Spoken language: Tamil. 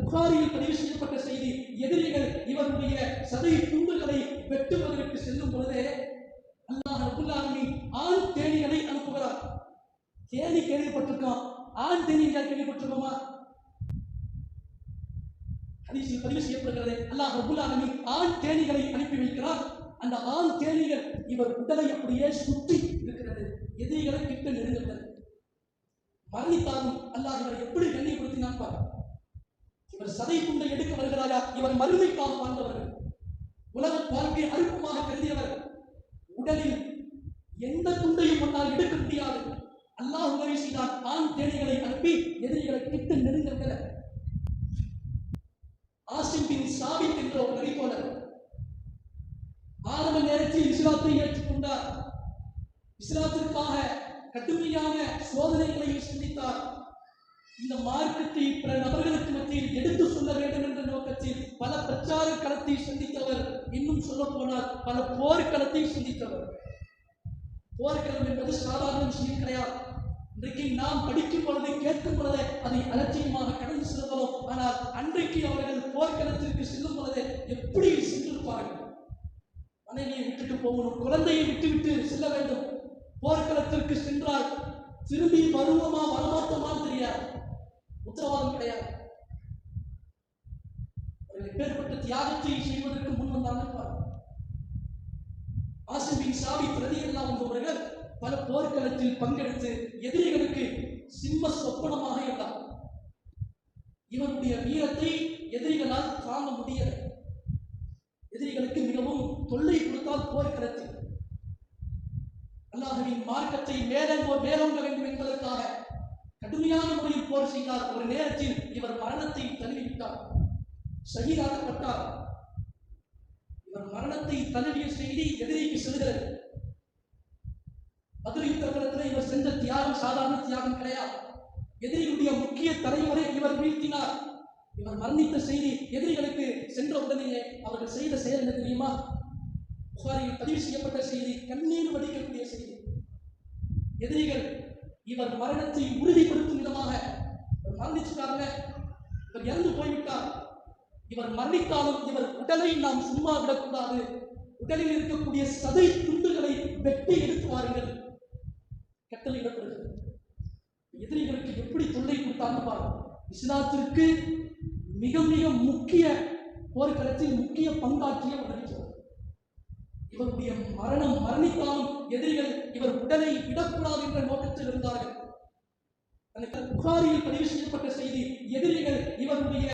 புகாரியில் பதிவு செய்யப்பட்ட செய்தி, எதிரிகள் இவருடைய சதை துண்டுகளை வெட்டுவதற்கு செல்லும் பொழுதே அல்லாஹ் ரப்பல் ஆலமீன் ஆண் தேனிகளை அனுப்புகிறார். தேனி கேள்விப்பட்டிருக்கோம், ஆண் தேனி கேள்விப்பட்டிருக்கோமா? ஹதீஸில் பதிவு செய்யப்படுகிறது, அல்லாஹ் ரப்பல் ஆலமீன் ஆண் தேனிகளை அனுப்பி வைக்கிறார். அந்த ஆண் தேனிகள் இவர் உடலை அப்படியே சுற்றி இருக்கிறது, எதிரிகளை கிட்ட நெருங்குகிறது. மரணித்தாலும் அல்லாஹ் இவரை எப்படி கண்ணியப்படுத்தினான் பார். இவர் சதை துண்டை எடுக்க வருகிறாரா? இவர் மறுமைக்காக வாழ்ந்தவர்கள், உலக வாழ்க்கையை அற்பமாக கருதியவர். உடலில் எந்த துண்டையும் முன்னால் எடுக்க முடியாது. அல்லாஹ் உதவி செய்தார், ஆண் தேனிகளை அனுப்பி எதிரிகளை கிட்ட நெருங்குகிறது. ஆசிம் பின் சாபித் என்ற ஒரு நபித்தோழர் ஆரம்ப நேரத்தில் இஸ்லாத்தை ஏற்றுக்கொண்டார். இஸ்லாத்திற்காக கடுமையான சோதனைகளையும் சந்தித்தார். இந்த மார்க்கத்தை பிற நபர்களுக்கு மத்தியில் எடுத்து சொல்ல வேண்டும் என்ற நோக்கத்தில் பல பிரச்சார களத்தை சந்தித்தவர். இன்னும் சொல்ல போனால் பல போர்க்களத்தை சந்தித்தவர். போர்க்களம் என்பது சாதாரண விஷயம் கிடையாது. இன்றைக்கு நாம் படிக்கும் பொழுது கேட்கும் பொழுது அதை அலட்சியமாக கடந்து செல்கிறோம். ஆனால் அன்றைக்கு அவர்கள் போர்க்களத்திற்கு செல்லும் பொழுது எப்படி சென்றிருப்பார்கள்? மனைவியை விட்டுட்டு போகணும், குழந்தையை விட்டுவிட்டு செல்ல வேண்டும். போர்க்களத்திற்கு சென்றால் திரும்பி வருவோமா வரமாட்டோமான்னு தெரியாது, உத்தரவாதம் கிடையாது. எப்பேற்பட்ட தியாகத்தை செய்வதற்கு முன் வந்தாங்க. ஆசிம் பின் சாபித் ரலியல்லாஹு அன்ஹு அவர்கள் பல போர்க்களத்தில் பங்கெடுத்து எதிரிகளுக்கு சிம்ம சொப்பனமாக இருந்தார். இவருடைய வீரத்தை எதிரிகளால் தாங்க முடியல. எதிரிகளுக்கு மிகவும் தொல்லை கொடுத்தால் போர்க்களத்தில் அல்லாஹ்வின் மார்க்கத்தை மேலோங்க வேண்டும் என்பதற்காக கடுமையான முறையில் போர் செய்தார். ஒரு நேரத்தில் இவர் மரணத்தை தழுவிவிட்டார், ஷஹீதாக்கப்பட்டார். இவர் மரணத்தை தழுவிய செய்தி எதிரிக்கு செல்கிறது. பத்ர் யுத்த களத்தில் இவர் சென்ற தியாகம் சாதாரண தியாகம் கிடையாது. எதிரிகளுடைய முக்கிய தலைவரை இவர் வீழ்த்தினார். இவர் மரணித்த செய்தி எதிரிகளுக்கு சென்ற உடனேயே அவர்கள் செய்த செயல் என்ன தெரியுமா? புகாரியில் பதிவு செய்யப்பட்ட செய்தி, கண்ணீர் வடிக்கக்கூடிய செய்தி. எதிரிகள் இவர் மரணத்தை உறுதிப்படுத்தும் விதமாக மரணிச்சுட்டாங்க, இவர் இறந்து போய்விட்டார், இவர் மரணித்தாலும் இவர் உடலை நாம் சும்மா விடக்கூடாது, உடலில் இருக்கக்கூடிய சதை துண்டுகளை வெட்டி எடுத்து வாருங்கள் கட்டளையிடப்படுகிறது. எதிரிகளுக்கு எப்படி தொல்லை கொடுத்தாங்க பாருங்க. இஸ்லாத்திற்கு மிக மிக முக்கிய போர்க்களத்தில் முக்கிய பங்காற்றிய ஒரு இவருடைய மரணித்தாலும் எதிரிகள் இவர் உடலை விடக்கூடாது என்ற நோக்கத்தில் இருந்தார்கள். புகாரியில் பதிவு செய்யப்பட்ட செய்தி, எதிரிகள் இவருடைய